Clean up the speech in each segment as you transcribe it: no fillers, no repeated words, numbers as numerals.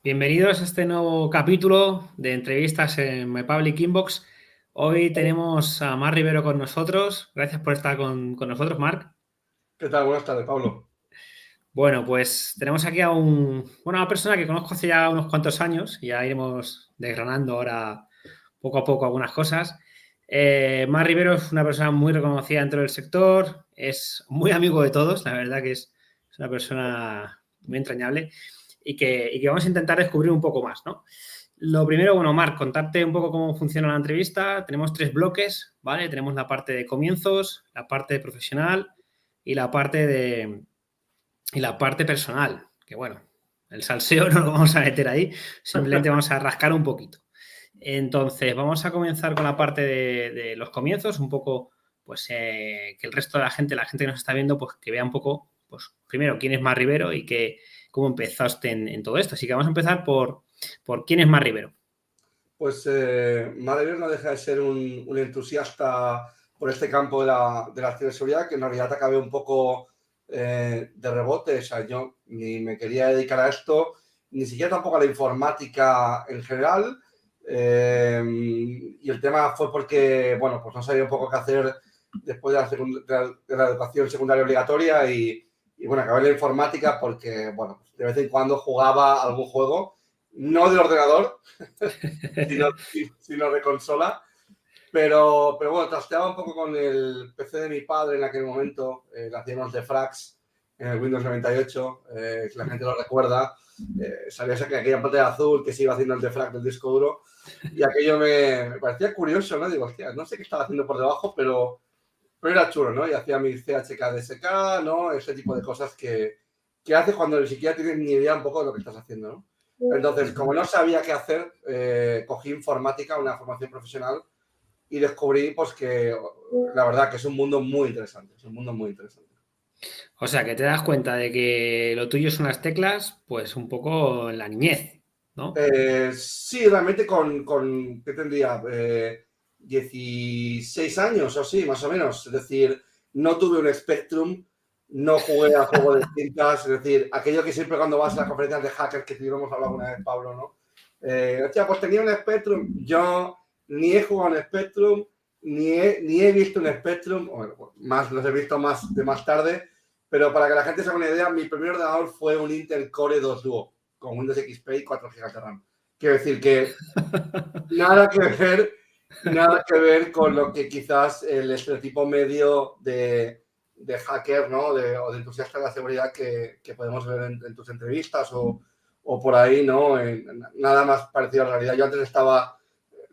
Bienvenidos a este nuevo capítulo de entrevistas en My Public Inbox. Hoy tenemos a Marc Rivero con nosotros. Gracias por estar con nosotros, Marc. ¿Qué tal? Buenas tardes, Pablo. Bueno, pues tenemos aquí a una persona que conozco hace ya unos cuantos años y ya iremos desgranando ahora poco a poco algunas cosas. Marc Rivero es una persona muy reconocida dentro del sector, es muy amigo de todos, la verdad que es una persona muy entrañable y que vamos a intentar descubrir un poco más, ¿no? Lo primero, bueno, Marc, contarte un poco cómo funciona la entrevista. Tenemos 3 bloques, ¿vale? Tenemos la parte de comienzos, la parte profesional y la parte personal, que bueno, el salseo no lo vamos a meter ahí, simplemente vamos a rascar un poquito. Entonces, vamos a comenzar con la parte de los comienzos, un poco, pues, que el resto de la gente que nos está viendo, pues, que vea un poco, pues, primero, quién es Marc Rivero y cómo empezaste en todo esto. Así que vamos a empezar por quién es Marc Rivero. Pues Marc Rivero no deja de ser un entusiasta por este campo de la ciberseguridad, que en realidad acabé un poco de rebote. O sea, yo ni me quería dedicar a esto, ni siquiera tampoco a la informática en general. Y el tema fue porque, bueno, pues no sabía un poco qué hacer después de la educación secundaria obligatoria y bueno, acabé en la informática porque, bueno, de vez en cuando jugaba algún juego, no de ordenador, sino de consola. Pero bueno, trasteaba un poco con el PC de mi padre en aquel momento. Le hacíamos de frags en el Windows 98, si la gente lo recuerda. Sabía que aquella pantalla azul que se iba haciendo el defrag del disco duro. Y aquello me parecía curioso, ¿no? Digo, hostia, no sé qué estaba haciendo por debajo, pero era chulo, ¿no? Y hacía mi CHK-DSK, ¿no? Ese tipo de cosas que haces cuando ni siquiera tienes ni idea un poco de lo que estás haciendo, ¿no? Entonces, como no sabía qué hacer, cogí informática, una formación profesional, y descubrí pues que la verdad que es un mundo muy interesante, es un mundo muy interesante. O sea, que te das cuenta de que lo tuyo son las teclas, pues un poco en la niñez, ¿no? Sí, realmente ¿qué tendría? 16 años o sí, más o menos. Es decir, no tuve un Spectrum, no jugué a juego de cintas, es decir, aquello que siempre cuando vas a las conferencias de hackers que tuvimos hablado alguna vez, Pablo, ¿no? Hostia, pues tenía un Spectrum, yo ni he jugado en Spectrum, ni he visto un Spectrum, bueno, más los he visto más tarde, pero para que la gente se haga una idea, mi primer ordenador fue un Intel Core 2 Duo con Windows XP y 4 GB de RAM. Quiero decir que nada que ver con lo que quizás el estereotipo medio de hacker, ¿no? O de entusiasta de la seguridad que podemos ver en tus entrevistas o por ahí, ¿no? Nada más parecido a la realidad. Yo antes estaba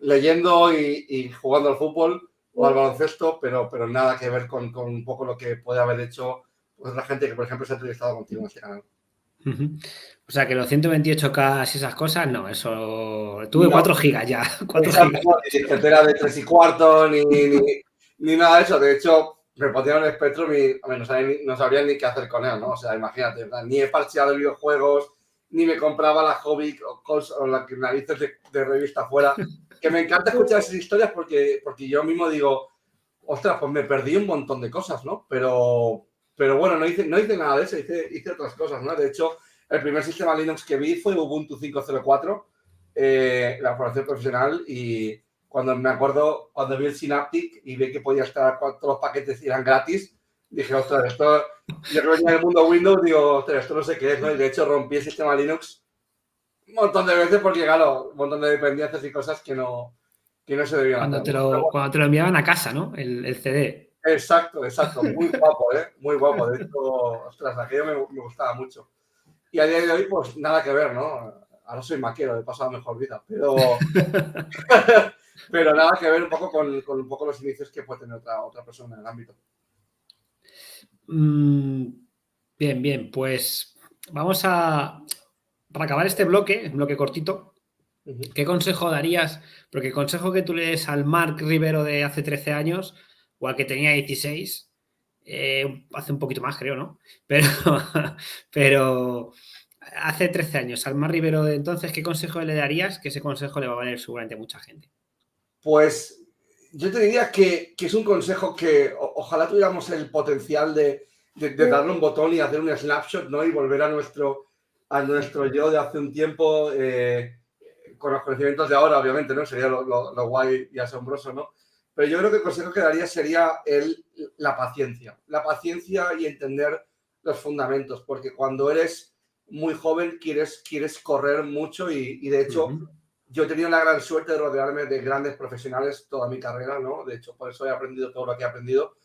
leyendo y jugando al fútbol o al baloncesto, pero nada que ver con un poco lo que puede haber hecho pues, la gente que, por ejemplo, se ha entrevistado contigo en este canal. O sea, que los 128K y esas cosas, no, eso... Tuve No, 4 gigas ya, 4 exacto, gigas. no, ni disquetera de 3 y cuarto, ni nada de eso. De hecho, me ponían el Spectrum y no sabrían ni qué hacer con él, ¿no? O sea, imagínate, ¿verdad? Ni he parcheado videojuegos, ni me compraba la Hobby o la que narices de revista fuera. Que me encanta escuchar esas historias porque yo mismo digo, ostras, pues me perdí un montón de cosas, ¿no? Pero bueno, no hice nada de eso, hice otras cosas, ¿no? De hecho, el primer sistema Linux que vi fue Ubuntu 5.04, la formación profesional, y cuando me acuerdo, cuando vi el Synaptic y vi que podía estar todos los paquetes eran gratis, dije, ostras, esto, yo que venía del mundo Windows, digo, ostras, esto no sé qué es, ¿no? Y de hecho rompí el sistema Linux un montón de veces porque, claro, un montón de dependencias y cosas que no se debían hacer, ¿no? Cuando te lo enviaban a casa, ¿no? El CD. Exacto, muy guapo, ¿eh? Muy guapo. De hecho, ostras, aquello me gustaba mucho. Y a día de hoy, pues nada que ver, ¿no? Ahora soy maquero, he pasado mejor vida, pero nada que ver un poco con un poco los inicios que puede tener otra persona en el ámbito. Bien, bien, pues vamos a... Para acabar este bloque, un bloque cortito, ¿qué consejo darías? Porque el consejo que tú le des al Marc Rivero de hace 13 años, o al que tenía 16, hace un poquito más, creo, ¿no? Pero hace 13 años, al Marc Rivero de entonces, ¿qué consejo le darías? Que ese consejo le va a valer seguramente a mucha gente. Pues yo te diría que es un consejo que ojalá tuviéramos el potencial de darle un botón y hacer un snapshot, ¿no? Y volver a a nuestro yo de hace un tiempo, con los conocimientos de ahora, obviamente, ¿no? Sería lo guay y asombroso, ¿no? Pero yo creo que el consejo que daría sería la paciencia. La paciencia y entender los fundamentos, porque cuando eres muy joven quieres correr mucho y de hecho, yo he tenido la gran suerte de rodearme de grandes profesionales toda mi carrera, ¿no? De hecho, por eso he aprendido todo lo que he aprendido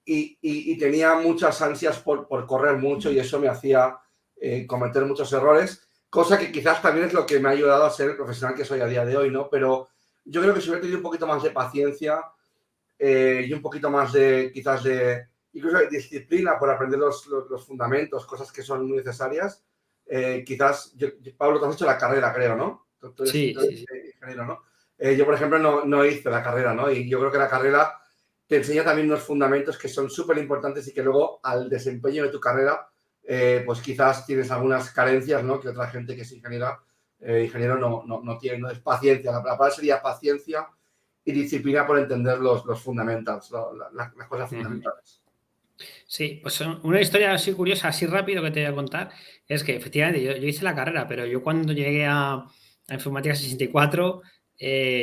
y tenía muchas ansias por correr mucho y eso me hacía cometer muchos errores, cosa que quizás también es lo que me ha ayudado a ser el profesional que soy a día de hoy, ¿no? Pero yo creo que si hubiera tenido un poquito más de paciencia y un poquito más quizás incluso de disciplina por aprender los fundamentos, cosas que son muy necesarias, quizás, Pablo, tú has hecho la carrera, creo, ¿no? Tú eres Sí, sí, sí. ingeniero, ¿no? Yo, por ejemplo, no hice la carrera, ¿no? Y yo creo que la carrera te enseña también unos fundamentos que son súper importantes y que luego al desempeño de tu carrera, pues quizás tienes algunas carencias, ¿no? Que otra gente que es ingeniero no tiene, no es paciencia. La palabra sería paciencia y disciplina por entender los fundamentals, las cosas fundamentales. Sí, pues una historia así curiosa, así rápido que te voy a contar, es que efectivamente yo hice la carrera, pero yo cuando llegué a Informática 64,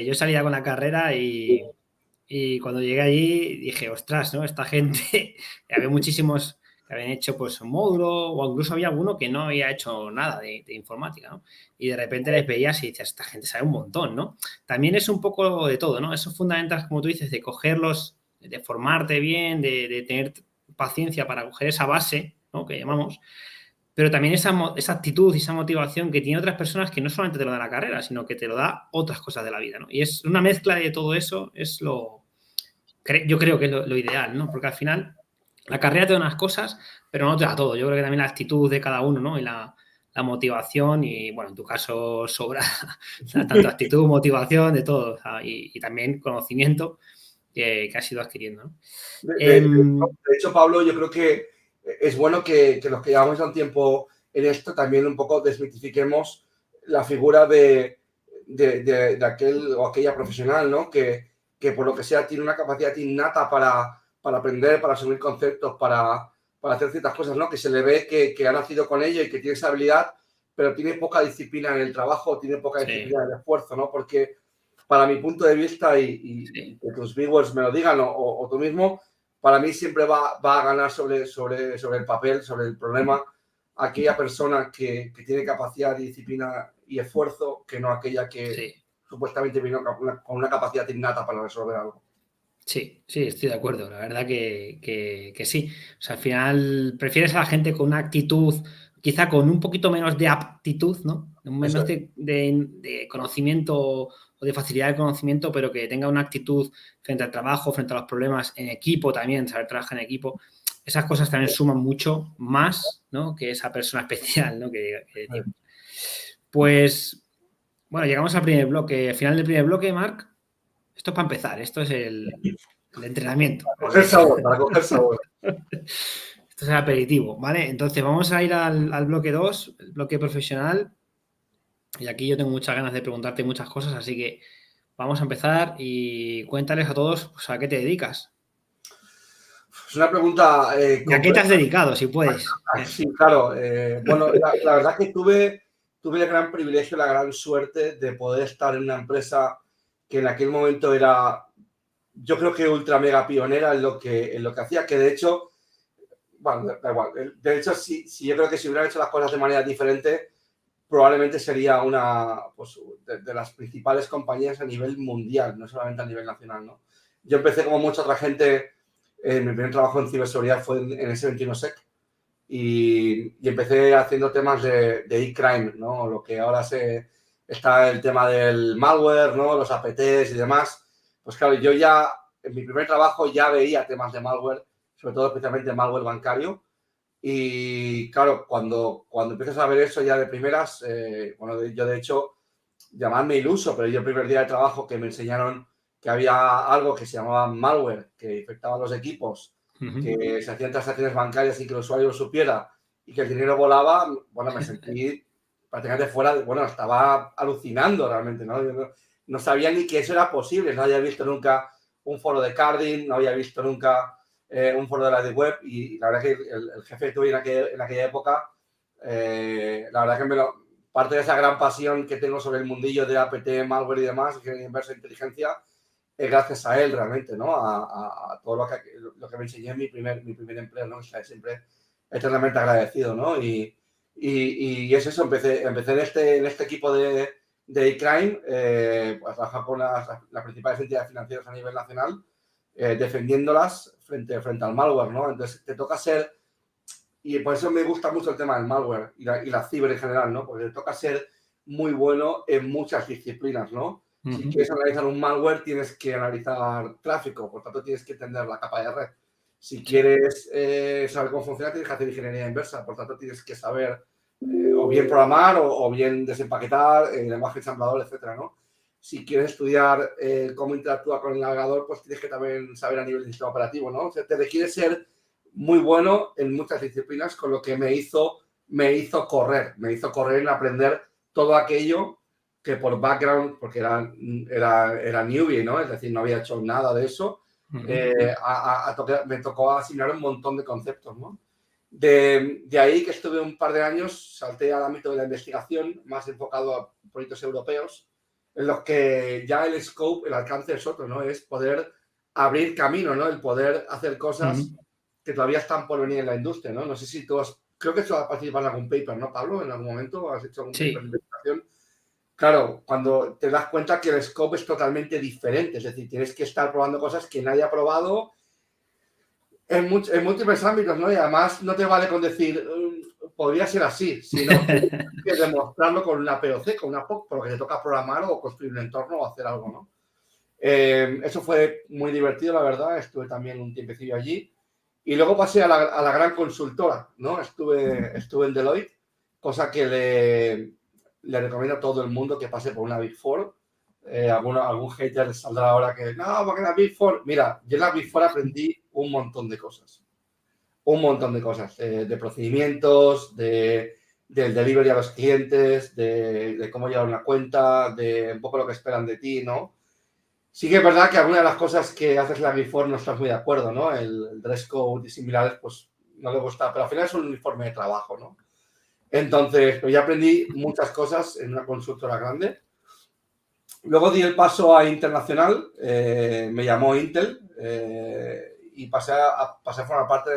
yo salía con la carrera y cuando llegué allí dije, ostras, ¿no? Esta gente, había muchísimos que habían hecho pues un módulo o incluso había alguno que no había hecho nada de informática, ¿no? Y de repente les veías y dices, esta gente sabe un montón, ¿no? También es un poco de todo, ¿no? Esos fundamentales, como tú dices, de cogerlos, de formarte bien, de tener paciencia para coger esa base, ¿no? Que llamamos, pero también esa actitud y esa motivación que tiene otras personas que no solamente te lo da la carrera, sino que te lo da otras cosas de la vida, ¿no? Y es una mezcla de todo eso, es yo creo que es lo ideal, ¿no? Porque al final la carrera te da unas cosas, pero no te da todo. Yo creo que también la actitud de cada uno, ¿no? Y la motivación y, bueno, en tu caso sobra tanto actitud, motivación, de todo, o sea, y también conocimiento que has ido adquiriendo, ¿no? De hecho, Pablo, yo creo que es bueno que los que llevamos ya un tiempo en esto también un poco desmitifiquemos la figura de aquel o aquella profesional, ¿no? Que por lo que sea tiene una capacidad innata para aprender, para asumir conceptos, para hacer ciertas cosas, ¿no? Que se le ve que ha nacido con ello y que tiene esa habilidad, pero tiene poca disciplina en el trabajo, tiene poca disciplina en el esfuerzo, ¿no? Porque para mi punto de vista y que tus viewers me lo digan o tú mismo, para mí siempre va a ganar sobre el papel, sobre el problema, aquella persona que tiene capacidad, disciplina y esfuerzo, que no aquella que supuestamente vino con una capacidad innata para resolver algo. Sí, estoy de acuerdo. La verdad que sí. O sea, al final prefieres a la gente con una actitud, quizá con un poquito menos de aptitud, ¿no? Menos de conocimiento o de facilidad de conocimiento, pero que tenga una actitud frente al trabajo, frente a los problemas, en equipo también, saber trabajar en equipo. Esas cosas también suman mucho más, ¿no? Que esa persona especial, ¿no? Pues, bueno, llegamos al primer bloque. Al final del primer bloque, Marc, esto es para empezar. Esto es el entrenamiento. Para coger sabor, para coger sabor. Esto es el aperitivo, ¿vale? Entonces vamos a ir al bloque 2, el bloque profesional. Y aquí yo tengo muchas ganas de preguntarte muchas cosas, así que vamos a empezar y cuéntales a todos pues, a qué te dedicas. Es una pregunta ¿Y a qué te has dedicado, si puedes? Sí, claro. Bueno, la verdad que tuve el gran privilegio, la gran suerte de poder estar en una empresa que en aquel momento era, yo creo que ultra mega pionera en lo que hacía, que de hecho, bueno, da igual. De hecho, sí, yo creo que si hubieran hecho las cosas de manera diferente, probablemente sería una pues, de las principales compañías a nivel mundial, no solamente a nivel nacional, ¿no? Yo empecé como mucha otra gente, mi primer trabajo en ciberseguridad fue en S21sec y empecé haciendo temas de e-crime, ¿no? Lo que ahora está el tema del malware, ¿no? Los APTs y demás. Pues claro, yo ya en mi primer trabajo ya veía temas de malware, sobre todo especialmente malware bancario. Y claro, cuando empiezas a ver eso ya de primeras, bueno, yo de hecho, llamadme iluso, pero yo el primer día de trabajo que me enseñaron que había algo que se llamaba malware, que infectaba los equipos, que se hacían transacciones bancarias sin que el usuario lo supiera y que el dinero volaba, bueno, me sentí prácticamente fuera, bueno, estaba alucinando realmente, ¿no? Yo no sabía ni que eso era posible, no había visto nunca un foro de carding, no había visto nunca un foro de la Deep Web y la verdad que el jefe que tuve en aquella época la verdad que parte de esa gran pasión que tengo sobre el mundillo de APT, malware y demás, ingeniería inversa e inteligencia, es gracias a él realmente, ¿no? A todo lo que me enseñó en mi primer empleo, ¿no? O sea, siempre eternamente agradecido, ¿no? Y es eso, empecé en este equipo de e-crime, pues, a trabajar con las principales entidades financieras a nivel nacional, defendiéndolas frente al malware, ¿no? Entonces, te toca ser, y por eso me gusta mucho el tema del malware y la ciber en general, ¿no? Porque te toca ser muy bueno en muchas disciplinas, ¿no? Si quieres analizar un malware, tienes que analizar tráfico, por tanto, tienes que entender la capa de red. Si quieres saber cómo funciona, tienes que hacer ingeniería inversa, por tanto, tienes que saber o bien programar o bien desempaquetar, lenguaje ensamblador, etcétera, ¿no? Si quieres estudiar cómo interactúa con el navegador, pues tienes que también saber a nivel de sistema operativo, ¿no? O sea, te requiere ser muy bueno en muchas disciplinas, con lo que me hizo correr en aprender todo aquello que por background, porque era newbie, ¿no? Es decir, no había hecho nada de eso, me tocó asimilar un montón de conceptos, ¿no? De ahí que estuve un par de años, salté al ámbito de la investigación, más enfocado a proyectos europeos, en los que ya el scope, el alcance es otro, ¿no? Es poder abrir camino, ¿no? El poder hacer cosas que todavía están por venir en la industria, ¿no? No sé si tú creo que tú has participado en algún paper, ¿no, Pablo? En algún momento has hecho algún paper de investigación. Claro, cuando te das cuenta que el scope es totalmente diferente, es decir, tienes que estar probando cosas que nadie ha probado en múltiples ámbitos, ¿no? Y además no te vale con decir, podría ser así, sino tienes que demostrarlo con una POC, con una POC, por lo que te toca programar o construir un entorno o hacer algo, ¿no? Eso fue muy divertido, la verdad. Estuve también un tiempecillo allí. Y luego pasé a la gran consultora, ¿no? Estuve en Deloitte, cosa que le recomiendo a todo el mundo que pase por una Big Four. Algún hater saldrá ahora que, no, porque la Big Four... Mira, yo en la Big Four aprendí un montón de cosas. Un montón de cosas. De procedimientos, del delivery a los clientes, de cómo llevar una cuenta, de un poco lo que esperan de ti, ¿no? Sí que es verdad que algunas de las cosas que haces la Big Four no estás muy de acuerdo, ¿no? El dress code y similares, pues no le gusta, pero al final es un uniforme de trabajo, ¿no? Entonces, pues ya aprendí muchas cosas en una consultora grande. Luego di el paso a internacional, me llamó Intel y pasé a formar parte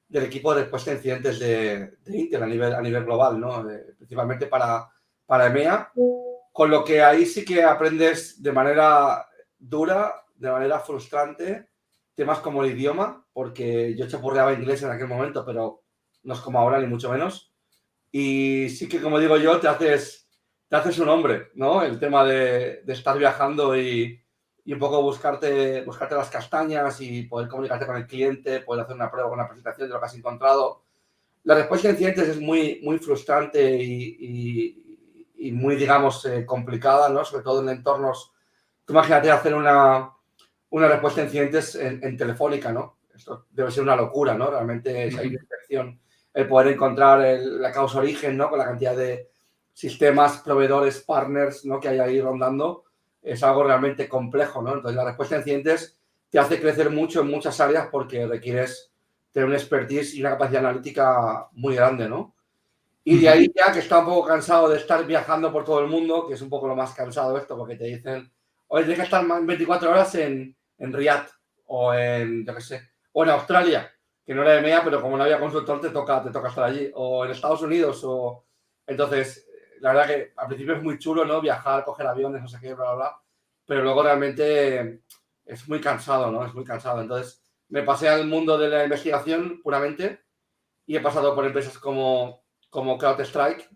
del equipo de respuesta a incidentes de Intel a nivel global, ¿no? Principalmente para EMEA. Con lo que ahí sí que aprendes de manera dura, de manera frustrante, temas como el idioma, porque yo chapurreaba inglés en aquel momento, pero no es como ahora, ni mucho menos. Y sí que, como digo yo, te haces un hombre, ¿no? El tema de estar viajando y un poco buscarte las castañas y poder comunicarte con el cliente, poder hacer una prueba, una presentación de lo que has encontrado. La respuesta a incidentes es muy, muy frustrante y muy, digamos, complicada, ¿no? Sobre todo en entornos... Tú imagínate hacer una respuesta a incidentes en Telefónica, ¿no? Esto debe ser una locura, ¿no? Realmente es una inspección, el poder encontrar la causa origen, ¿no? Con la cantidad de sistemas, proveedores, partners, ¿no? Que hay ahí rondando, es algo realmente complejo, ¿no? Entonces, la respuesta a incidentes te hace crecer mucho en muchas áreas porque requieres tener una expertise y una capacidad analítica muy grande, ¿no? Y de ahí ya que está un poco cansado de estar viajando por todo el mundo, que es un poco lo más cansado esto, porque te dicen, oye, tienes que estar 24 horas en Riyadh o en, yo qué sé, o en Australia, que no era de MEA, pero como no había consultor te toca estar allí, o en Estados Unidos, o... Entonces, la verdad que al principio es muy chulo, ¿no? Viajar, coger aviones, no sé qué, bla, bla, bla, pero luego realmente es muy cansado, ¿no? Es muy cansado. Entonces, me pasé al mundo de la investigación puramente y he pasado por empresas como CrowdStrike,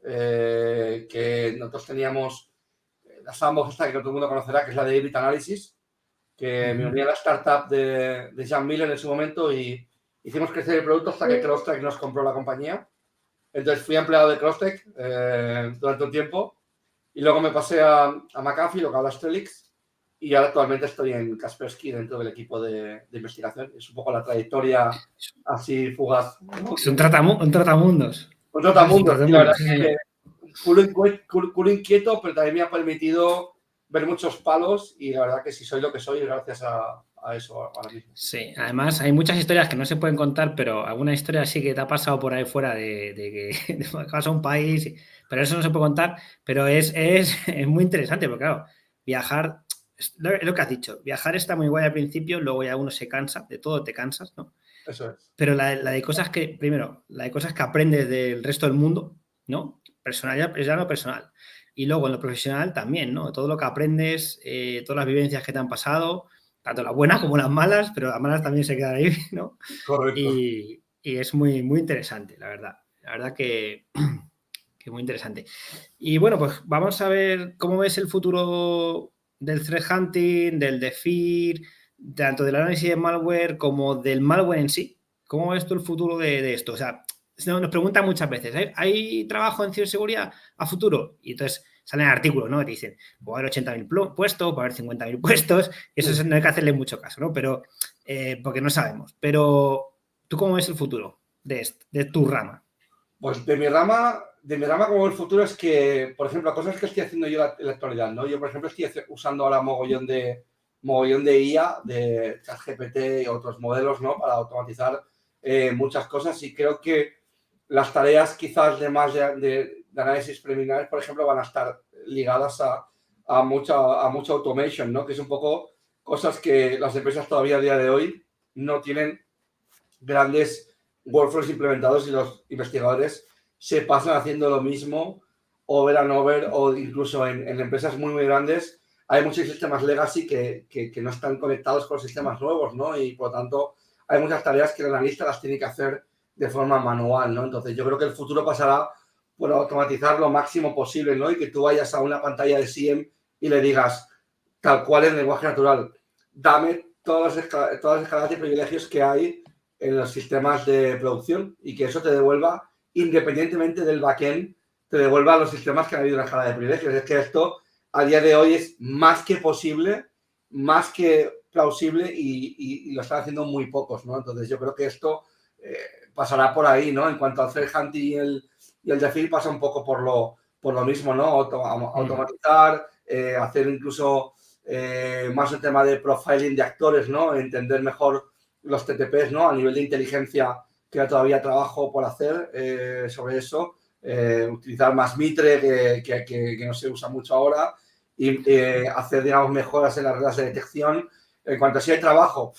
que nosotros teníamos la sandbox esta que todo el mundo conocerá, que es la de Evit Analysis, que me uní a la startup de Jan Miller en su momento y hicimos crecer el producto hasta que CrowdStrike nos compró la compañía. Entonces fui empleado de CrowdStrike durante un tiempo y luego me pasé a McAfee, lo que habla Strelix, y ahora actualmente estoy en Kaspersky dentro del equipo de investigación. Es un poco la trayectoria así fugaz, ¿no? Es un tratamundos. Un trotamundos, la verdad es que culo inquieto, pero también me ha permitido ver muchos palos y la verdad que si soy lo que soy es gracias a a eso ahora mismo. Sí, además hay muchas historias que no se pueden contar, pero alguna historia sí que te ha pasado por ahí fuera de que vas a un país, pero eso no se puede contar, pero es muy interesante, porque claro, viajar, es lo que has dicho, viajar está muy guay al principio, luego ya uno se cansa, de todo te cansas, ¿no? Eso es. Pero la de cosas que, primero, la de cosas que aprendes del resto del mundo, ¿no? Personal, ya lo personal. Y luego en lo profesional también, ¿no? Todo lo que aprendes, todas las vivencias que te han pasado, tanto las buenas como las malas, pero las malas también se quedan ahí, ¿no? Correcto. Y es muy, muy interesante, la verdad. La verdad que muy interesante. Y bueno, pues vamos a ver cómo ves el futuro del threat hunting, del DEFIR, tanto del análisis de malware como del malware en sí. ¿Cómo ves tú el futuro de esto? O sea, nos preguntan muchas veces, ¿hay trabajo en ciberseguridad a futuro? Y entonces salen artículos, ¿no? Que dicen, va a haber 80.000 puestos, va a haber 50.000 puestos, y eso no hay que hacerle mucho caso, ¿no? Pero, porque no sabemos. Pero, ¿tú cómo ves el futuro de tu rama? Pues de mi rama como el futuro es que, por ejemplo, cosas que estoy haciendo yo en la actualidad, ¿no? Yo, por ejemplo, estoy usando ahora mogollón de IA, de ChatGPT y otros modelos, ¿no? Para automatizar muchas cosas y creo que las tareas quizás de más de análisis preliminares, por ejemplo, van a estar ligadas a mucha automation, ¿no? Que es un poco cosas que las empresas todavía a día de hoy no tienen grandes workflows implementados y los investigadores se pasan haciendo lo mismo over and over o incluso en empresas muy, muy grandes hay muchos sistemas legacy que no están conectados con los sistemas nuevos, ¿no? Y por lo tanto hay muchas tareas que el analista las tiene que hacer de forma manual, ¿no? Entonces yo creo que el futuro pasará por automatizar lo máximo posible, ¿no? Y que tú vayas a una pantalla de SIEM y le digas, tal cual en lenguaje natural, dame todas las escaladas y privilegios que hay en los sistemas de producción y que eso te devuelva, independientemente del backend, te devuelva a los sistemas que han habido una escala de privilegios. Es que esto a día de hoy es más que posible, más que plausible y lo están haciendo muy pocos, ¿no? Entonces yo creo que esto pasará por ahí, ¿no? En cuanto al threat hunting y el DEFIR pasa un poco por lo mismo, ¿no? Automatizar, hacer incluso más el tema de profiling de actores, ¿no? Entender mejor los TTPs, ¿no? A nivel de inteligencia queda todavía trabajo por hacer sobre eso. Utilizar más Mitre, que no se usa mucho ahora, y hacer, digamos, mejoras en las reglas de detección. En cuanto a si hay trabajo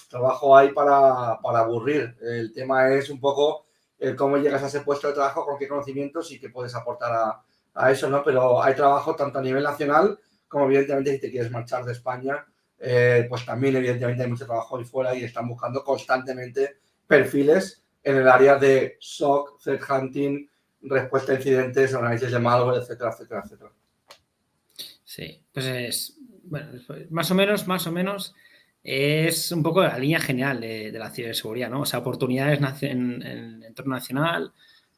hay para aburrir. El tema es un poco cómo llegas a ese puesto de trabajo, con qué conocimientos y qué puedes aportar a eso, ¿no? Pero hay trabajo tanto a nivel nacional como, evidentemente, si te quieres marchar de España, pues también, evidentemente, hay mucho trabajo ahí fuera y están buscando constantemente perfiles en el área de SOC, threat hunting, respuesta a incidentes, análisis de malware, etcétera, etcétera, etcétera. Sí, pues es, bueno, más o menos es un poco la línea general de la ciberseguridad, ¿no? O sea, oportunidades en el entorno nacional,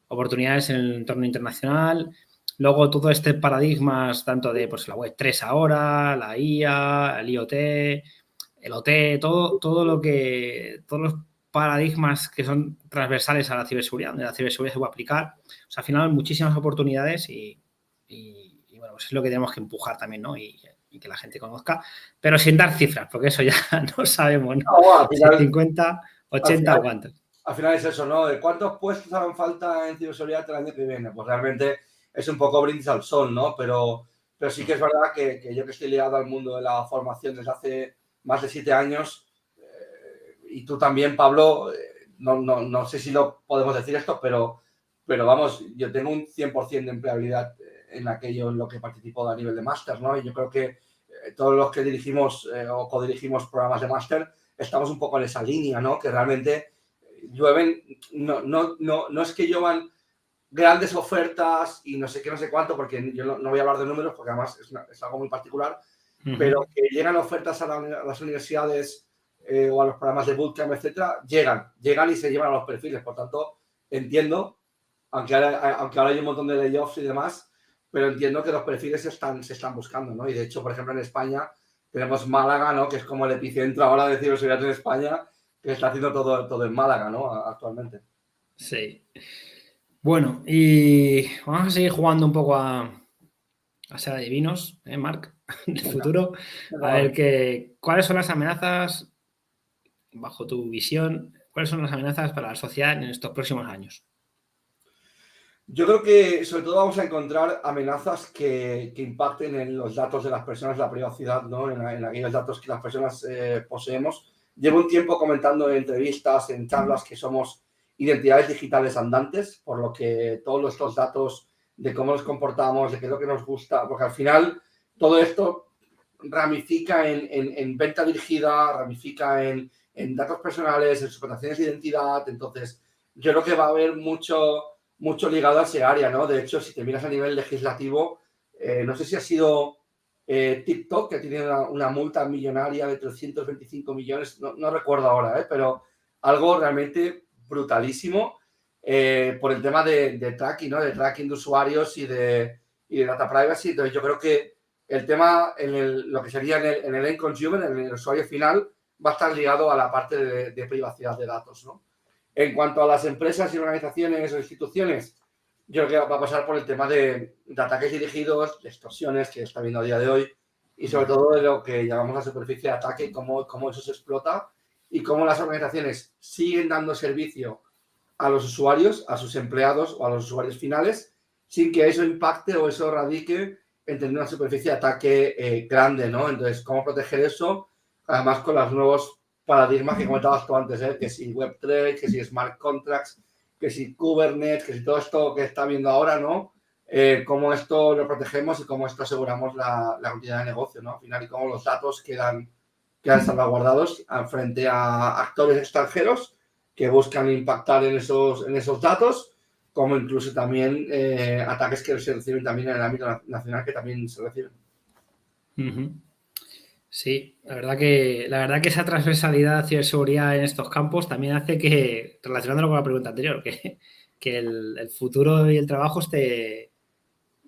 oportunidades en el entorno internacional, luego todo este paradigmas tanto de pues la web 3 ahora, la IA, el IoT, el OT, todo lo que, todos los paradigmas que son transversales a la ciberseguridad, donde la ciberseguridad se puede aplicar. O sea, al final muchísimas oportunidades y bueno, pues es lo que tenemos que empujar también, ¿no? Y que la gente conozca, pero sin dar cifras, porque eso ya no sabemos, ¿no? No, al final, Si 50, 80 o cuántos. Al final es eso, ¿no? ¿De cuántos puestos harán falta en ciberseguridad el año que viene? Pues realmente es un poco brindis al sol, ¿no? Pero sí que es verdad que yo que estoy ligado al mundo de la formación desde hace más de 7 años, y tú también, Pablo, no sé si lo podemos decir esto, pero vamos, yo tengo un 100% de empleabilidad en aquello en lo que participo a nivel de máster, ¿no? Y yo creo que todos los que dirigimos o codirigimos programas de máster estamos un poco en esa línea, ¿no? Que realmente llueven, no es que lluevan grandes ofertas y no sé qué, no sé cuánto, porque yo no voy a hablar de números porque además es algo muy particular, pero que llegan ofertas a las universidades o a los programas de bootcamp, etcétera, llegan y se llevan a los perfiles. Por tanto, entiendo, aunque ahora hay un montón de layoffs y demás, pero entiendo que los perfiles se están buscando, ¿no? Y de hecho, por ejemplo, en España tenemos Málaga, ¿no? Que es como el epicentro ahora de ciberseguridad en España, que está haciendo todo en Málaga, ¿no? Actualmente. Sí. Bueno, y vamos a seguir jugando un poco a ser adivinos, Marc, del futuro. A ver cuáles son las amenazas bajo tu visión, ¿cuáles son las amenazas para la sociedad en estos próximos años? Yo creo que sobre todo vamos a encontrar amenazas que impacten en los datos de las personas, la privacidad, ¿no? En aquellos datos que las personas poseemos. Llevo un tiempo comentando en entrevistas, en charlas, que somos identidades digitales andantes, por lo que todos estos datos de cómo nos comportamos, de qué es lo que nos gusta, porque al final todo esto ramifica en venta dirigida, ramifica en datos personales, en suplantaciones de identidad. Entonces, yo creo que va a haber mucho ligado a ese área, ¿no? De hecho, si te miras a nivel legislativo, no sé si ha sido TikTok, que tiene una multa millonaria de 325 millones, no recuerdo ahora, pero algo realmente brutalísimo por el tema de tracking, ¿no? De tracking de usuarios y de data privacy. Entonces, yo creo que el tema, lo que sería en el end consumer, en el usuario final, va a estar ligado a la parte de privacidad de datos, ¿no? En cuanto a las empresas y organizaciones o instituciones, yo creo que va a pasar por el tema de ataques dirigidos, de extorsiones que está viendo a día de hoy y sobre todo de lo que llamamos la superficie de ataque, cómo eso se explota y cómo las organizaciones siguen dando servicio a los usuarios, a sus empleados o a los usuarios finales, sin que eso impacte o eso radique en tener una superficie de ataque grande, ¿no? Entonces, ¿cómo proteger eso? Además, con los nuevos paradigmas que comentabas tú antes, que si Web3, que si Smart Contracts, que si Kubernetes, que si todo esto que está viendo ahora, ¿no? Cómo esto lo protegemos y cómo esto aseguramos la continuidad de negocio, ¿no? Al final, y cómo los datos quedan salvaguardados frente a actores extranjeros que buscan impactar en esos datos, como incluso también ataques que se reciben también en el ámbito nacional, que también se reciben. Uh-huh. Sí, la verdad que esa transversalidad de ciberseguridad en estos campos también hace que, relacionándolo con la pregunta anterior, que el futuro y el trabajo esté,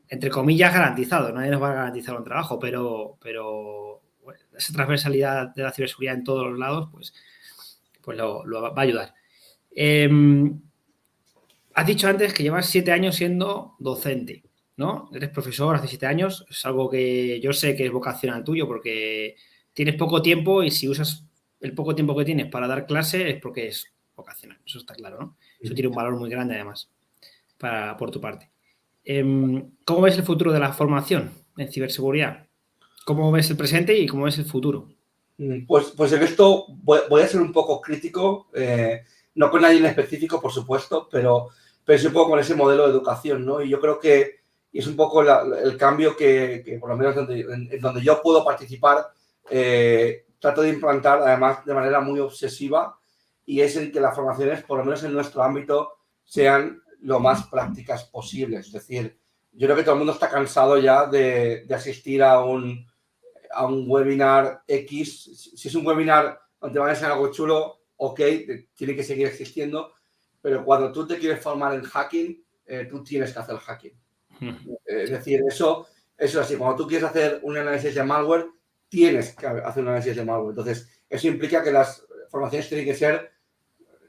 entre comillas, garantizado. Nadie nos va a garantizar un trabajo, pero bueno, esa transversalidad de la ciberseguridad en todos los lados, pues lo va a ayudar. Has dicho antes que llevas 7 años siendo docente, ¿no? Eres profesor hace 7 años. Es algo que yo sé que es vocacional tuyo porque tienes poco tiempo y si usas el poco tiempo que tienes para dar clase es porque es vocacional. Eso está claro, ¿no? Eso tiene un valor muy grande además por tu parte. ¿Cómo ves el futuro de la formación en ciberseguridad? ¿Cómo ves el presente y cómo ves el futuro? Pues en esto voy a ser un poco crítico, no con nadie en específico, por supuesto, pero sí un poco con ese modelo de educación, ¿no? Y yo creo que es un poco el cambio que por lo menos en donde yo puedo participar, trato de implantar además de manera muy obsesiva, y es el que las formaciones, por lo menos en nuestro ámbito, sean lo más prácticas posibles. Es decir, yo creo que todo el mundo está cansado ya de asistir a un webinar X. Si es un webinar donde van a enseñar algo chulo, ok, tiene que seguir existiendo, pero cuando tú te quieres formar en hacking, tú tienes que hacer hacking. Es decir, eso es así. Cuando tú quieres hacer un análisis de malware, tienes que hacer un análisis de malware. Entonces, eso implica que las formaciones tienen que ser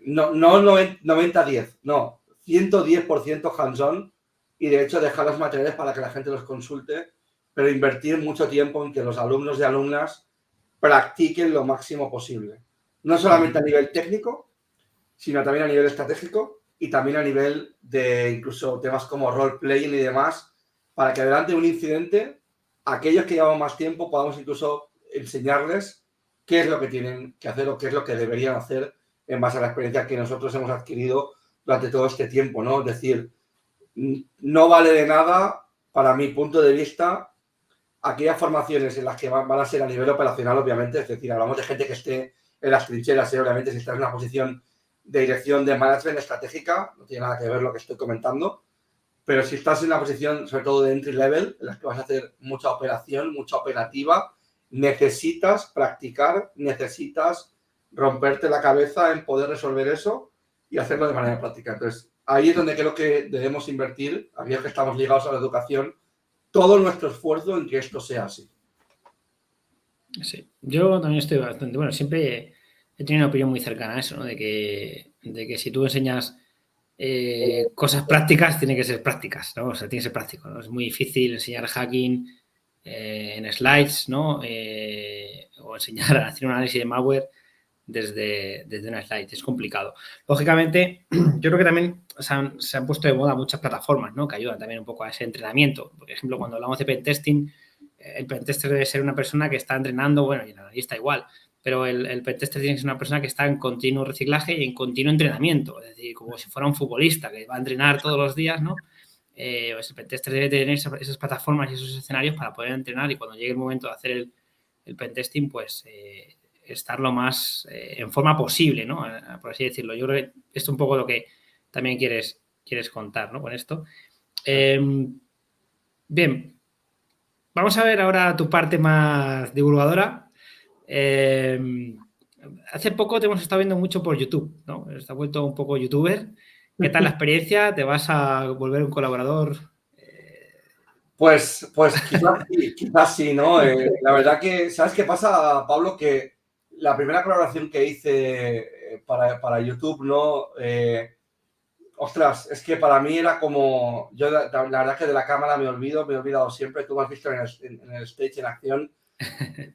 no 90-10, no, 110% hands-on, y de hecho dejar los materiales para que la gente los consulte, pero invertir mucho tiempo en que los alumnos y alumnas practiquen lo máximo posible. No solamente a nivel técnico, sino también a nivel estratégico y también a nivel de incluso temas como role-playing y demás, para que delante de un incidente, aquellos que llevamos más tiempo podamos incluso enseñarles qué es lo que tienen que hacer o qué es lo que deberían hacer en base a la experiencia que nosotros hemos adquirido durante todo este tiempo, ¿no? Es decir, no vale de nada, para mi punto de vista, aquellas formaciones en las que van a ser a nivel operacional, obviamente, es decir, hablamos de gente que esté en las trincheras, obviamente, si estás en una posición de dirección de management estratégica, no tiene nada que ver lo que estoy comentando, pero si estás en una posición, sobre todo de entry level, en la que vas a hacer mucha operación, mucha operativa, necesitas practicar, necesitas romperte la cabeza en poder resolver eso y hacerlo de manera práctica. Entonces, ahí es donde creo que debemos invertir, aquellos que estamos ligados a la educación, todo nuestro esfuerzo en que esto sea así. Sí, yo también estoy bastante, bueno, siempre he tenido una opinión muy cercana a eso, ¿no? De que si tú enseñas cosas prácticas, tiene que ser prácticas, ¿no? O sea, tiene que ser práctico, ¿no? Es muy difícil enseñar hacking en slides, ¿no? O enseñar a hacer un análisis de malware desde una slide. Es complicado. Lógicamente, yo creo que también se han puesto de moda muchas plataformas, ¿no? Que ayudan también un poco a ese entrenamiento. Por ejemplo, cuando hablamos de pentesting, el pentester debe ser una persona que está entrenando, bueno, y el analista igual, pero el pentester tiene que ser una persona que está en continuo reciclaje y en continuo entrenamiento. Es decir, como si fuera un futbolista que va a entrenar todos los días, ¿no? Pues el pentester debe tener esas plataformas y esos escenarios para poder entrenar y cuando llegue el momento de hacer el pentesting, pues estar lo más en forma posible, ¿no? Por así decirlo. Yo creo que esto es un poco lo que también quieres contar, ¿no? Con esto. Bien, vamos a ver ahora tu parte más divulgadora. Hace poco te hemos estado viendo mucho por YouTube, ¿no? Te has vuelto un poco youtuber. ¿Qué tal la experiencia? ¿Te vas a volver un colaborador? Pues quizás sí, ¿no? La verdad que, ¿sabes qué pasa, Pablo? Que la primera colaboración que hice para YouTube, ¿no? Ostras, es que para mí era como, yo la verdad que de la cámara me he olvidado siempre, tú me has visto en el stage en acción,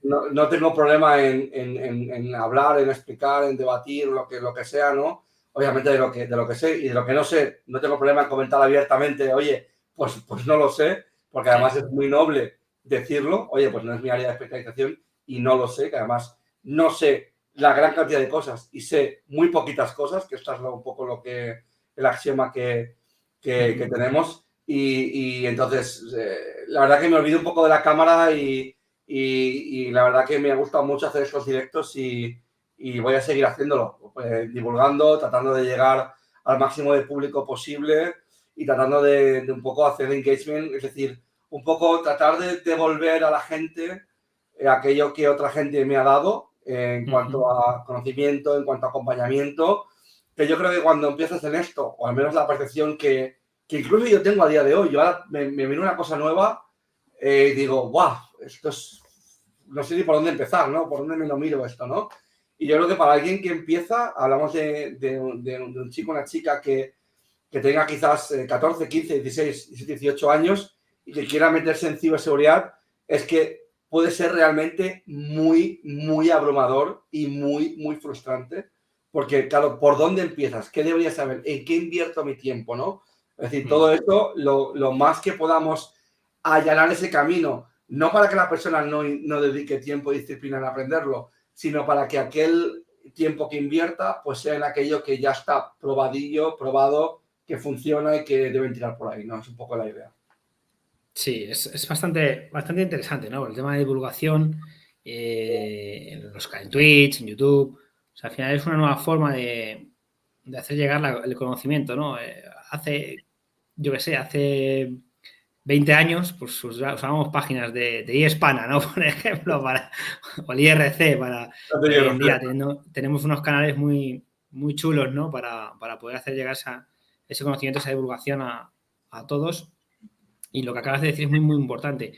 no tengo problema en hablar, en explicar, en debatir, lo que sea, ¿no? Obviamente de lo que sé y de lo que no sé, no tengo problema en comentar abiertamente, oye, pues no lo sé, porque además Sí. es muy noble decirlo, oye, pues no es mi área de especialización y no lo sé, que además no sé la gran cantidad de cosas y sé muy poquitas cosas, que esto es un poco el axioma que tenemos y entonces la verdad que me olvido un poco de la cámara y la verdad que me ha gustado mucho hacer estos directos y voy a seguir haciéndolo, divulgando, tratando de llegar al máximo de público posible y tratando de un poco hacer engagement, es decir, un poco tratar de devolver a la gente aquello que otra gente me ha dado en cuanto a conocimiento, en cuanto a acompañamiento, que yo creo que cuando empiezas en esto, o al menos la percepción que incluso yo tengo a día de hoy, yo ahora me viene una cosa nueva y digo, guau, esto es, no sé ni por dónde empezar, ¿no? Por dónde me lo miro esto, ¿no? Y yo creo que para alguien que empieza, hablamos de un chico, una chica que tenga quizás 14, 15, 16, 17, 18 años y que quiera meterse en ciberseguridad, es que puede ser realmente muy, muy abrumador y muy, muy frustrante. Porque, claro, ¿por dónde empiezas? ¿Qué debería saber? ¿En qué invierto mi tiempo? ¿No? Es decir, todo esto, lo más que podamos allanar ese camino, no para que la persona no dedique tiempo y disciplina en aprenderlo, sino para que aquel tiempo que invierta pues sea en aquello que ya está probadillo, probado, que funciona y que deben tirar por ahí, ¿no? Es un poco la idea. Sí, es bastante interesante, ¿no? El tema de divulgación en Twitch, en YouTube. O sea, al final es una nueva forma de hacer llegar el conocimiento, ¿no? Yo qué sé, hace 20 años, pues usábamos páginas de eHispana, ¿no? Por ejemplo, o el IRC, pero hoy en día tenemos unos canales muy, muy chulos, ¿no? Para poder hacer llegar ese conocimiento, esa divulgación a todos. Y lo que acabas de decir es muy, muy importante.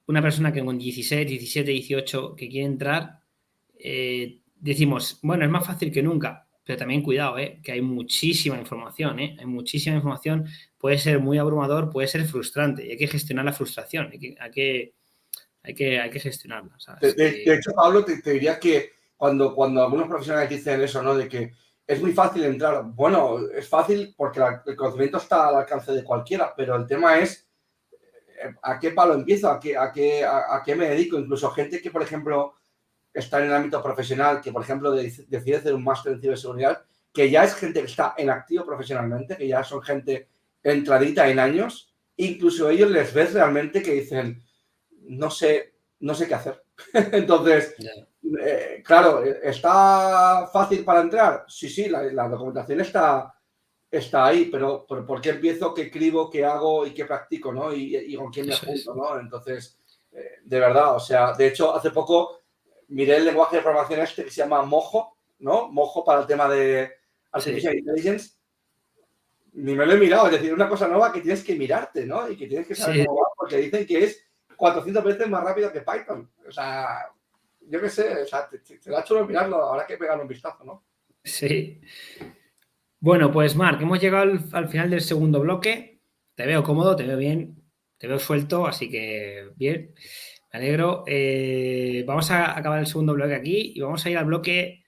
Una persona que con 16, 17, 18 que quiere entrar, decimos, bueno, es más fácil que nunca, pero también cuidado, que hay muchísima información, hay muchísima información, puede ser muy abrumador, puede ser frustrante y hay que gestionar la frustración, hay que gestionarla, ¿sabes? De hecho, Pablo, te diría que cuando algunos profesionales dicen eso, ¿no? De que es muy fácil entrar. Bueno, es fácil porque el conocimiento está al alcance de cualquiera, pero el tema es a qué palo empiezo, a qué me dedico. Incluso gente que, por ejemplo, está en el ámbito profesional, que, por ejemplo, decide hacer un máster en ciberseguridad, que ya es gente que está en activo profesionalmente, que ya son gente entradita en años, incluso ellos les ves realmente que dicen, no sé qué hacer. Entonces, claro, ¿está fácil para entrar? Sí, la documentación está ahí, pero ¿por qué empiezo? ¿Qué escribo? ¿Qué hago? ¿Y qué practico? ¿No? ¿Y con quién me junto? ¿No? Entonces, de verdad, o sea, de hecho, hace poco miré el lenguaje de programación este que se llama Mojo, ¿no? Mojo para el tema de Artificial Intelligence. Ni me lo he mirado, es decir, una cosa nueva que tienes que mirarte, ¿no? Y que tienes que saber cómo va, porque dicen que es 400 veces más rápido que Python. O sea, yo qué sé, o sea, te da chulo mirarlo, habrá que pegarle un vistazo, ¿no? Sí. Bueno, pues Marc, hemos llegado al final del segundo bloque. Te veo cómodo, te veo bien, te veo suelto, así que bien, me alegro. Vamos a acabar el segundo bloque aquí y vamos a ir al bloque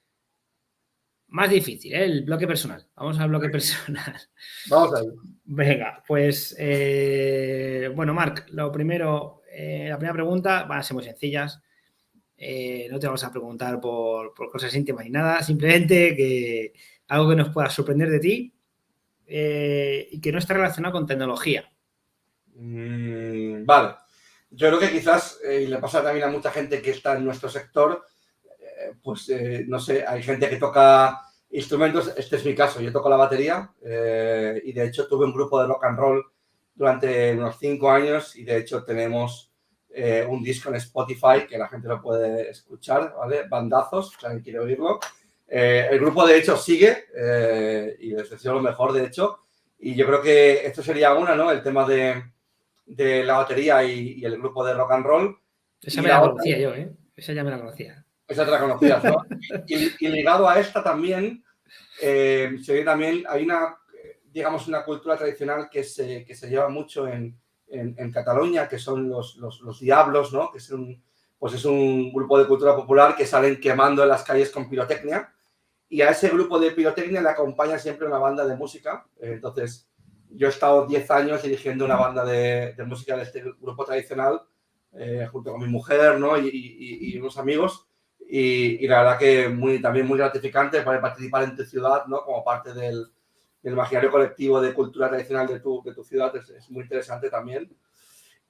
Más difícil, ¿eh? El bloque personal. Vamos al bloque personal. Vamos a ver. Venga, pues bueno, Marc, lo primero, la primera pregunta van a ser muy sencillas. No te vamos a preguntar por cosas íntimas ni nada, simplemente que algo que nos pueda sorprender de ti y que no esté relacionado con tecnología. Vale. Yo creo que quizás, y le pasa también a mucha gente que está en nuestro sector, pues no sé, hay gente que toca instrumentos, este es mi caso, yo toco la batería y de hecho tuve un grupo de rock and roll durante unos 5 años y de hecho tenemos un disco en Spotify que la gente lo puede escuchar, ¿vale? Bandazos, si alguien quiere oírlo. El grupo de hecho sigue y les deseo lo mejor de hecho y yo creo que esto sería una, ¿no? El tema de la batería y el grupo de rock and roll. Esa me la conocía yo, ¿eh? Esa ya me la conocía. Esa te la conocías, ¿no? Y ligado a esta también, también hay una, digamos, una cultura tradicional que se lleva mucho en Cataluña, que son los diablos, ¿no? Que es un grupo de cultura popular que salen quemando en las calles con pirotecnia. Y a ese grupo de pirotecnia le acompaña siempre una banda de música. Entonces, yo he estado 10 años dirigiendo una banda de música de este grupo tradicional, junto con mi mujer, ¿no? Y unos amigos. Y la verdad que también muy gratificante poder participar en tu ciudad, ¿no? Como parte del imaginario colectivo de cultura tradicional de tu ciudad, es muy interesante también.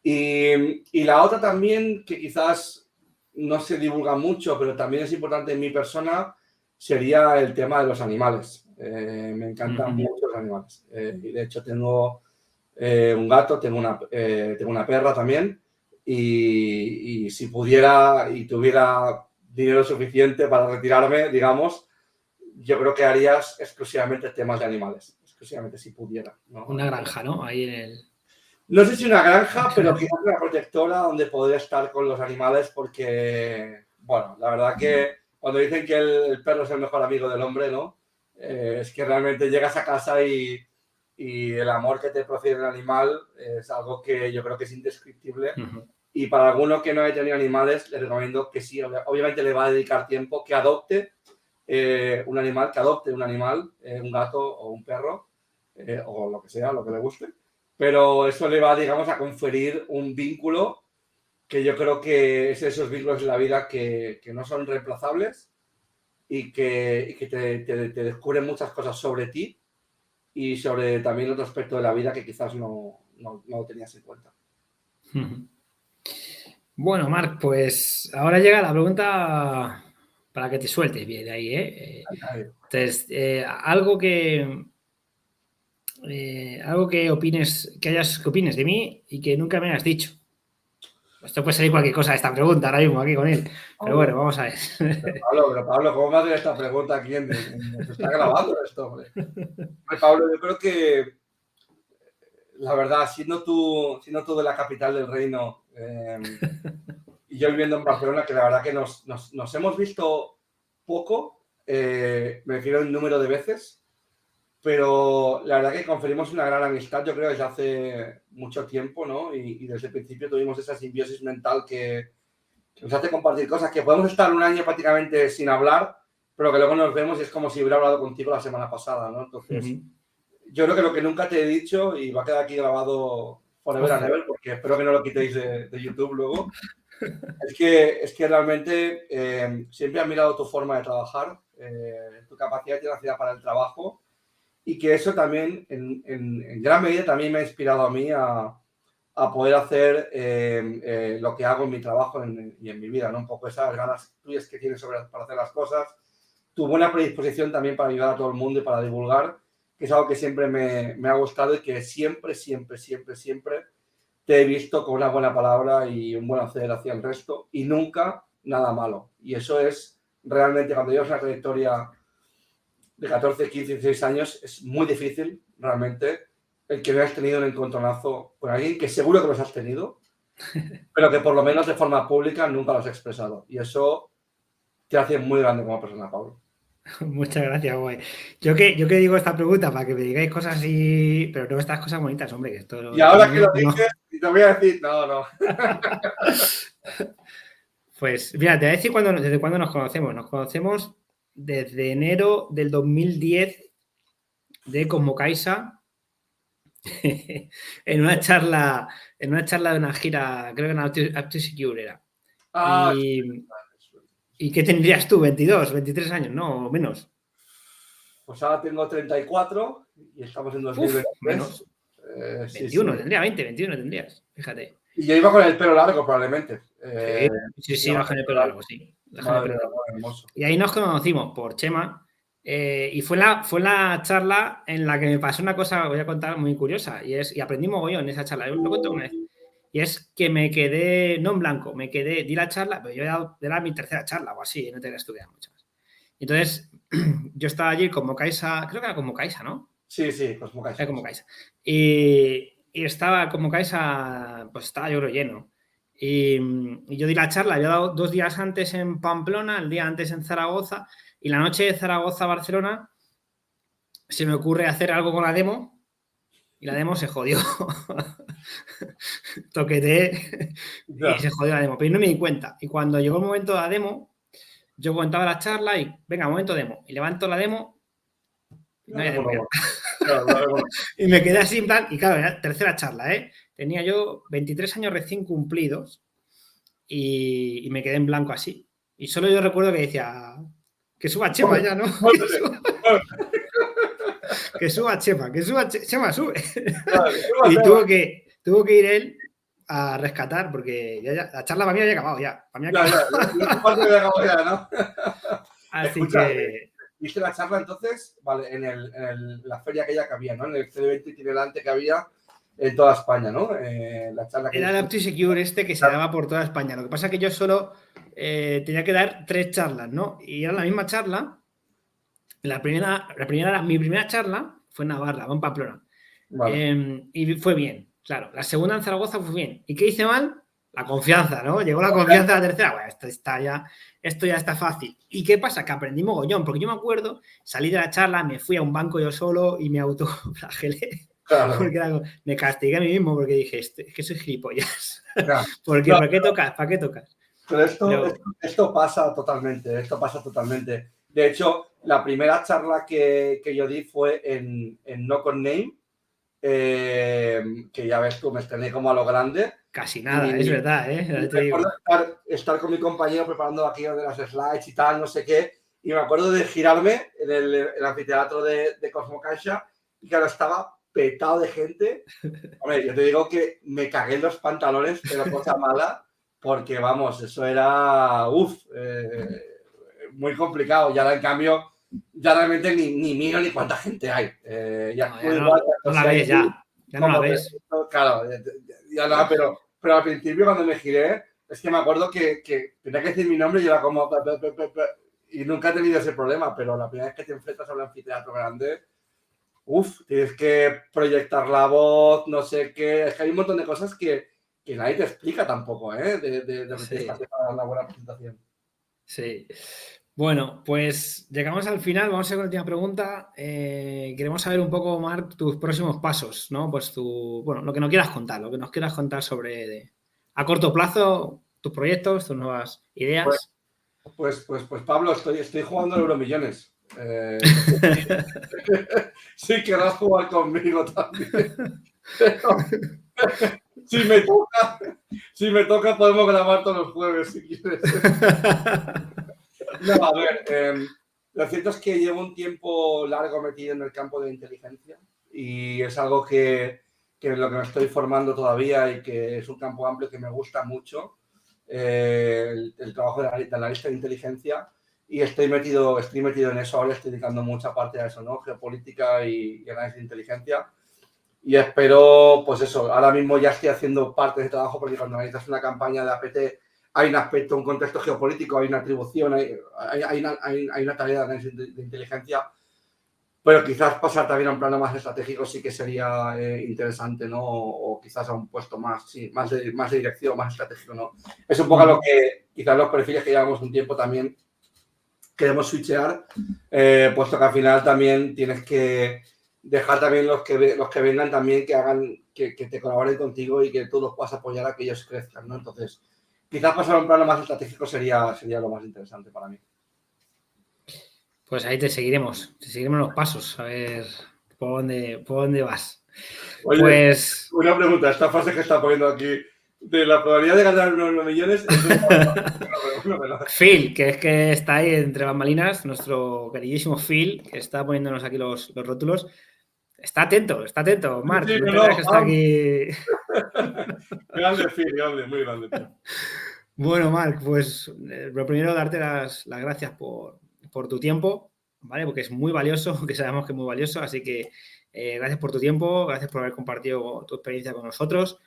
Y la otra también, que quizás no se divulga mucho, pero también es importante en mi persona, sería el tema de los animales. Me encantan mucho los animales. Y de hecho tengo un gato, tengo una perra también. Y si pudiera y tuviera dinero suficiente para retirarme, digamos, yo creo que harías exclusivamente temas de animales. Exclusivamente si pudiera, ¿no? Una granja, ¿no? Ahí en el... No sé si una granja, pero quizás una protectora donde podría estar con los animales porque, bueno, la verdad que cuando dicen que el perro es el mejor amigo del hombre, ¿no? Es que realmente llegas a casa y el amor que te procede el animal es algo que yo creo que es indescriptible. Y para alguno que no haya tenido animales, le recomiendo que sí, obviamente le va a dedicar tiempo, que adopte un animal, un gato o un perro, o lo que sea, lo que le guste. Pero eso le va, digamos, a conferir un vínculo que yo creo que es esos vínculos en la vida que no son reemplazables y que te descubren muchas cosas sobre ti y sobre también otro aspecto de la vida que quizás no tenías en cuenta. Bueno, Marc, pues ahora llega la pregunta para que te sueltes bien de ahí, ¿eh? Entonces, algo que opines, que opines de mí y que nunca me has dicho. Esto puede salir cualquier cosa de esta pregunta ahora mismo aquí con él. Pero bueno, vamos a ver. Pero Pablo, ¿cómo me haces esta pregunta aquí? Se está grabando esto, hombre. Pablo, yo creo que la verdad, siendo tú de la capital del reino y yo viviendo en Barcelona, que la verdad que nos hemos visto poco, me refiero en número de veces, pero la verdad que conferimos una gran amistad, yo creo, desde hace mucho tiempo, ¿no? Y desde el principio tuvimos esa simbiosis mental que nos hace compartir cosas, que podemos estar un año prácticamente sin hablar, pero que luego nos vemos y es como si hubiera hablado contigo la semana pasada, ¿no? Entonces, yo creo que lo que nunca te he dicho, y va a quedar aquí grabado forever and ever, porque espero que no lo quitéis de YouTube luego, es que realmente siempre he admirado tu forma de trabajar, tu capacidad y tenacidad para el trabajo, y que eso también, en gran medida, también me ha inspirado a mí a poder hacer lo que hago en mi trabajo y en mi vida, ¿no? Un poco esas ganas tuyas que tienes para hacer las cosas, tu buena predisposición también para ayudar a todo el mundo y para divulgar, que es algo que siempre me ha gustado y que siempre te he visto con una buena palabra y un buen hacer hacia el resto y nunca nada malo. Y eso es realmente, cuando llevas una trayectoria de 14, 15, 16 años, es muy difícil realmente el que no hayas tenido un encontronazo con alguien, que seguro que los has tenido, pero que por lo menos de forma pública nunca los has expresado. Y eso te hace muy grande como persona, Pablo. Muchas gracias, güey. Yo que digo esta pregunta para que me digáis cosas así, pero no estas cosas bonitas, hombre. Que esto, y ahora que lo dices, te voy a decir, no. Pues mira, te voy a decir desde cuándo nos conocemos. Nos conocemos desde enero del 2010 de Cosmocaixa en una charla de una gira, creo que en Aptosecure era. Ah, ¿Y qué tendrías tú? ¿22, 23 años? No, o menos. pues ahora tengo 34 y estamos en Uf, 2023. menos. Sí, 21, sí. tendría 20, 21 tendrías, fíjate. Y yo iba con el pelo largo, probablemente. Sí, Iba vas con con el el pelo pelo largo. largo, sí. Vas con el Madre pelo mía, largo. hermoso. Y ahí nos conocimos por Chema. Y fue la charla en la que me pasó una cosa, voy a contar, muy curiosa. Y aprendí mogollón en esa charla. Yo lo conté una vez. Y es que me quedé, no en blanco, di la charla, pero era mi tercera charla o así, no tenía estudiado mucho más. Entonces, yo estaba allí como Caixa, creo que era como Caixa, ¿no? Sí, sí, Cosmocaixa. Era como Caixa. Y estaba como Caixa, pues estaba yo creo lleno. Y yo di la charla, había dado 2 días antes en Pamplona, el día antes en Zaragoza, y la noche de Zaragoza a Barcelona se me ocurre hacer algo con la demo, y la demo se jodió. Toqueteé y Ya. se jodió la demo, pero no me di cuenta. Y cuando llegó el momento de la demo, yo contaba la charla y, venga, momento demo. Y levanto la demo y no No hay demo ya. recuerdo. Claro, no recuerdo. Y me quedé así en plan, y claro, era tercera charla, ¿eh? Tenía yo 23 años recién cumplidos y me quedé en blanco así. Y solo yo recuerdo que decía, que suba Chema ya, ¿no? Que suba Chema, Chema, sube. Y tuvo que ir él a rescatar, porque la charla para mí había acabado ya. Para mí Ya, acabado. ya. Parte de la ya, ¿no? Así Escucha, que. hice la charla entonces, vale, la feria aquella que había, ¿no? En el CD20 itinerante que había en toda España, ¿no? La charla que Era el diste. Aptisecure este que se daba por toda España. Lo que pasa es que yo solo tenía que dar 3 charlas, ¿no? Y era la misma charla. Mi primera charla fue en Navarra, en Pamplona. Vale. Y fue bien, claro. La segunda en Zaragoza fue bien. ¿Y qué hice mal? La confianza, ¿no? Llegó la confianza a la tercera. Bueno, esto ya está fácil. ¿Y qué pasa? Que aprendí mogollón, porque yo me acuerdo, salí de la charla, me fui a un banco yo solo y me autoflagelé. Claro. Porque me castigué a mí mismo porque dije, es que soy gilipollas. Claro. Porque No, ¿para qué tocas? ¿Para qué tocas? pero Pero, esto pasa totalmente, esto pasa totalmente. De hecho, la primera charla que yo di fue en No Con Name, que ya ves tú, me estrené como a lo grande. casi nada, es Y verdad, ¿eh? Ya te digo. recuerdo estar con mi compañero preparando aquello de las slides y tal, no sé qué, y me acuerdo de girarme en el anfiteatro de Cosmocaixa y claro, estaba petado de gente. Hombre, yo te digo que me cagué en los pantalones, pero cosa mala, porque vamos, eso era, muy complicado. Y ahora, en cambio, ya realmente ni miro ni cuánta gente hay. Ya No, tú ya igual, no la si hay ves ya. Ya no la como ves. claro, ya no, pero al principio cuando me giré, es que me acuerdo que tenía que decir mi nombre y yo era como... Y nunca he tenido ese problema, pero la primera vez que te enfrentas a un anfiteatro grande, tienes que proyectar la voz, no sé qué. Es que hay un montón de cosas que nadie te explica tampoco, ¿eh? De lo que tienes que hacer para dar una buena presentación. Sí. Bueno, pues llegamos al final. Vamos a hacer la última pregunta. Queremos saber un poco, Marc, tus próximos pasos, ¿no? Pues lo que nos quieras contar, lo que nos quieras contar sobre a corto plazo, tus proyectos, tus nuevas ideas. Pues Pablo, estoy jugando al Euromillones. Sí, querrás jugar conmigo también. Pero, si me toca, podemos grabar todos los jueves si quieres. No, a ver, lo cierto es que llevo un tiempo largo metido en el campo de inteligencia y es algo que en lo que me estoy formando todavía y que es un campo amplio que me gusta mucho, el trabajo de analista de inteligencia, y estoy metido en eso ahora, estoy dedicando mucha parte a eso, ¿no? Geopolítica y análisis de inteligencia. Y espero, pues eso, ahora mismo ya estoy haciendo parte de trabajo porque cuando analizas una campaña de APT hay un aspecto, un contexto geopolítico, hay una atribución, hay una tarea de análisis de inteligencia, pero quizás pasar también a un plano más estratégico sí que sería interesante, ¿no? O quizás a un puesto más, sí, más de dirección, más estratégico, ¿no? Es un poco lo que quizás los perfiles que llevamos un tiempo también queremos switchear, puesto que al final también tienes que dejar también los que vengan también que hagan, que te colaboren contigo y que tú los puedas apoyar a que ellos crezcan, ¿no? Entonces, quizás pasar a un plano más estratégico sería lo más interesante para mí. Pues ahí te seguiremos los pasos, a ver por dónde vas. Oye, Pues una pregunta, esta frase que está poniendo aquí, de la probabilidad de ganar unos millones, Phil, que es que está ahí entre bambalinas, nuestro queridísimo Phil, que está poniéndonos aquí los rótulos. Está atento, Marc, Sí, no te no, creas que está aquí. grande, Phil, grande, muy grande, tío. Bueno, Marc, pues lo primero, darte las gracias por tu tiempo, ¿vale? Porque es muy valioso, que sabemos que es muy valioso, así que gracias por tu tiempo, gracias por haber compartido tu experiencia con nosotros,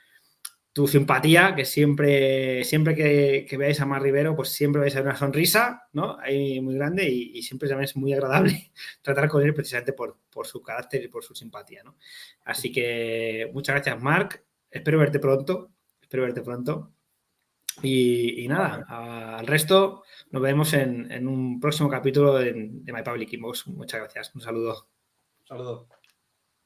tu simpatía, que siempre que veáis a Marc Rivero, pues siempre vais a ver una sonrisa, ¿no? Ahí muy grande y siempre también es muy agradable tratar con él precisamente por su carácter y por su simpatía, ¿no? Así que muchas gracias, Marc. Espero verte pronto. Y nada, al resto nos vemos en un próximo capítulo de My Public Inbox. Muchas gracias. Un saludo. Saludos.